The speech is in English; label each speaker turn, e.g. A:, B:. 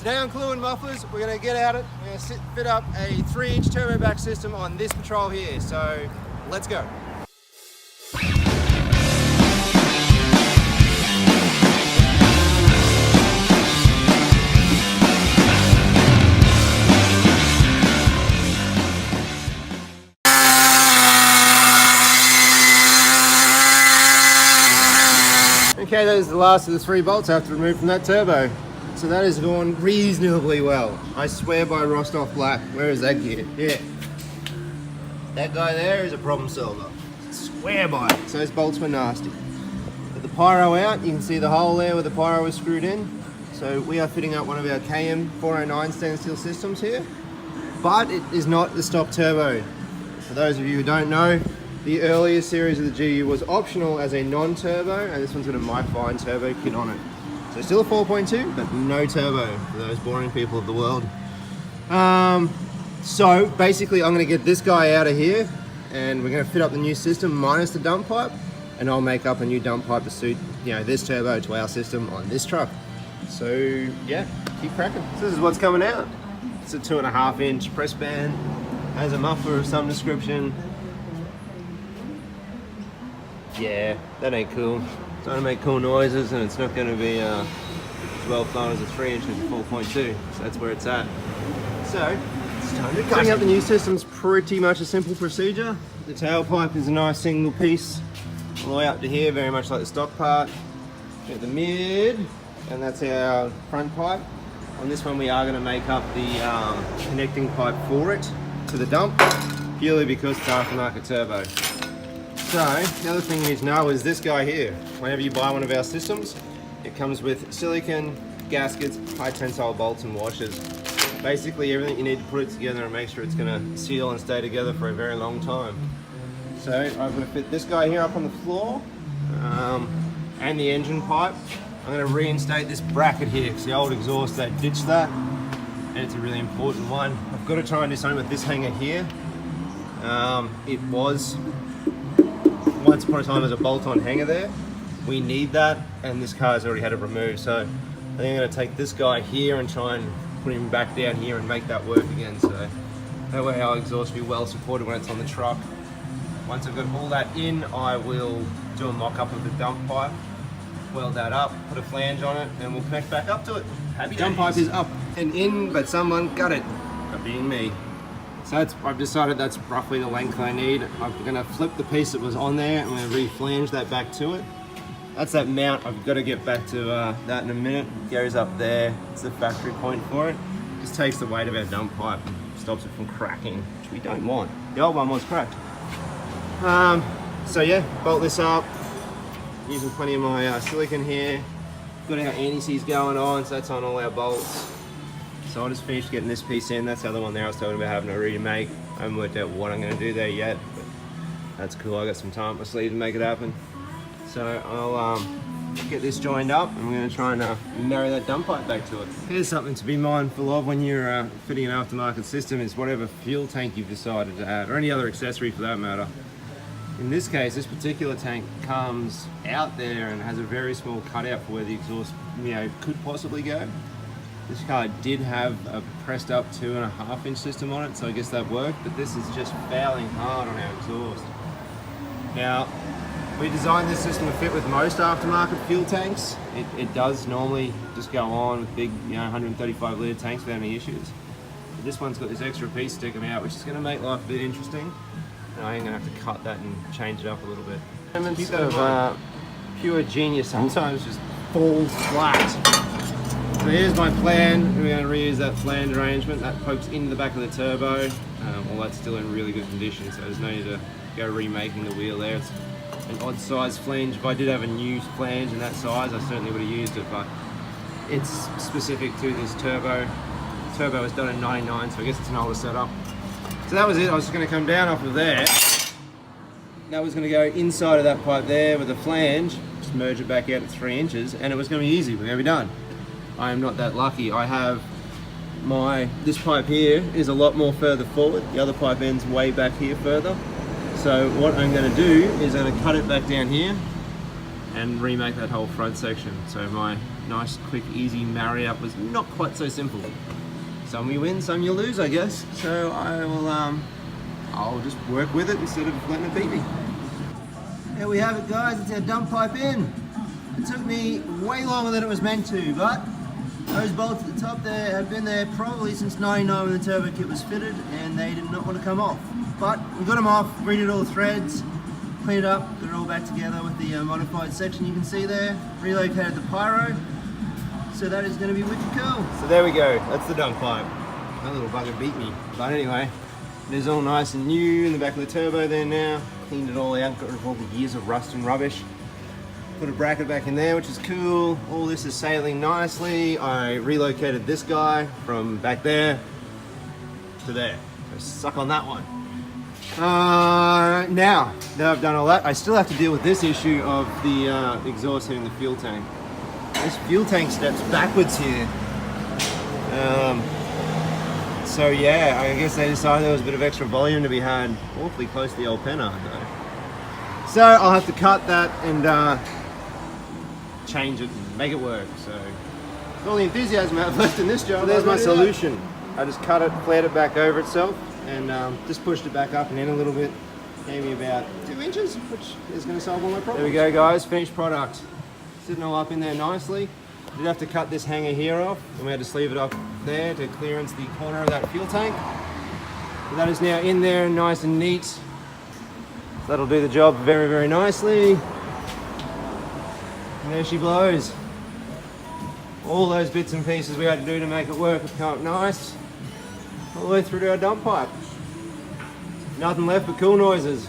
A: Today on Kuluin Mufflers, we're going to get at it. We're going to fit up a 3-inch turbo back system on this Patrol here. So let's go. Okay, that is the last of the 3 bolts I have to remove from that turbo. So that has gone reasonably well. I swear by Rostov Black. Where is that gear? Yeah. That guy there is a problem solver. Swear by it. So those bolts were nasty. With the pyro out, you can see the hole there where the pyro was screwed in. So we are fitting up one of our KM 409 stainless steel systems here. But it is not the stock turbo. For those of you who don't know, the earlier series of the GU was optional as a non-turbo, and this one's got a MyFine turbo kit on it. So still a 4.2, but no turbo for those boring people of the world. So basically I'm gonna get this guy out of here and we're gonna fit up the new system minus the dump pipe, and I'll make up a new dump pipe to suit, you know, this turbo to our system on this truck. So yeah, keep cracking. So this is what's coming out. It's a 2.5-inch press band, has a muffler of some description. Yeah, that ain't cool. It's trying to make cool noises, and it's not going to be 12 kilometers at 3 inches at 4.2. So that's where it's at. So it's time to cutting up the new system's pretty much a simple procedure. The tailpipe is a nice single piece all the way up to here, very much like the stock part. Get the mid, and that's our front pipe. On this one, we are going to make up the connecting pipe for it to the dump, purely because it's aftermarket turbo. So, the other thing you need to know is this guy here. Whenever you buy one of our systems, it comes with silicon, gaskets, high tensile bolts and washers. Basically everything you need to put it together and make sure it's going to seal and stay together for a very long time. So I'm going to fit this guy here up on the floor, and the engine pipe. I'm going to reinstate this bracket here because the old exhaust, they ditched that, and it's a really important one. I've got to try and do something with this hanger here. It was once upon a time as a bolt-on hanger there. We need that, and this car's already had it removed, so I think I'm going to take this guy here and try and put him back down here and make that work again, so that way our exhaust will be well supported when it's on the truck. Once I've got all that in, I will do a mock-up of the dump pipe, weld that up, put a flange on it, and we'll connect back up to it. Happy dump pipe is up and in, but someone got it, that being me. So I've decided that's roughly the length I need. I'm going to flip the piece that was on there, I'm going to re-flange that back to it. That's that mount. I've got to get back to that in a minute. It goes up there, it's the factory point for it. Just takes the weight of our dump pipe and stops it from cracking, which we don't want. The old one was cracked. So yeah, bolt this up, using plenty of my silicon here. Got our anti-seize going on, so that's on all our bolts. So I just finished getting this piece in. That's the other one there I was talking about having to remake. I haven't worked out what I'm going to do there yet, but that's cool. I got some time up my sleeve to make it happen. So I'll get this joined up, and we're going to try and marry that dump pipe back to it. Here's something to be mindful of when you're fitting an aftermarket system: is whatever fuel tank you've decided to add, or any other accessory for that matter. In this case, this particular tank comes out there and has a very small cutout for where the exhaust, you know, could possibly go. This car did have a pressed up 2.5-inch system on it, so I guess that worked, but this is just fouling hard on our exhaust. Now, we designed this system to fit with most aftermarket fuel tanks. It does normally just go on with big, you know, 135 litre tanks without any issues. But this one's got this extra piece sticking out, which is going to make life a bit interesting. And I'm going to have to cut that and change it up a little bit. Elements of pure genius sometimes just falls flat. So here's my plan. We're going to reuse that flange arrangement that pokes into the back of the turbo. Well, that's still in really good condition, so there's no need to go remaking the wheel there. It's an odd size flange. If I did have a new flange in that size, I certainly would have used it, but it's specific to this turbo. The turbo was done in '99, so I guess it's an older setup. So that was it. I was just going to come down off of there. That was going to go inside of that pipe there with a flange, just merge it back out at 3 inches, and it was going to be easy. We're going to be done. I am not that lucky. I have this pipe here is a lot more further forward. The other pipe ends way back here further. So what I'm going to do is I'm going to cut it back down here and remake that whole front section. So my nice, quick, easy marry up was not quite so simple. Some you win, some you lose, I guess. So I'll just work with it instead of letting it beat me. There we have it, guys. It's our dump pipe in. It took me way longer than it was meant to, but those bolts at the top there have been there probably since '99 when the turbo kit was fitted, and they did not want to come off. But we got them off, redid all the threads, cleaned it up, got it all back together with the modified section you can see there, relocated the pyro, so that is going to be wicked cool. So there we go, that's the dump pipe. That little bugger beat me, but anyway, it is all nice and new in the back of the turbo there now. Cleaned it all out, got rid of all the years of rust and rubbish. Put a bracket back in there, which is cool. All this is sailing nicely. I relocated this guy from back there to there. So suck on that one. Now that I've done all that, I still have to deal with this issue of the exhaust hitting the fuel tank. This fuel tank steps backwards here. So yeah, I guess they decided there was a bit of extra volume to be had awfully close to the old penna though. So I'll have to cut that and change it and make it work. So with all the enthusiasm I have left in this job, there's my solution. I just cut it, flared it back over itself, and just pushed it back up and in a little bit, maybe about 2 inches, which is going to solve all my problems. There we go, guys, finished product. Sitting all up in there nicely. Did have to cut this hanger here off, and we had to sleeve it up there to clearance the corner of that fuel tank. But that is now in there, nice and neat. So that'll do the job very, very nicely. And there she blows. All those bits and pieces we had to do to make it work have come up nice. All the way through to our dump pipe. Nothing left but cool noises.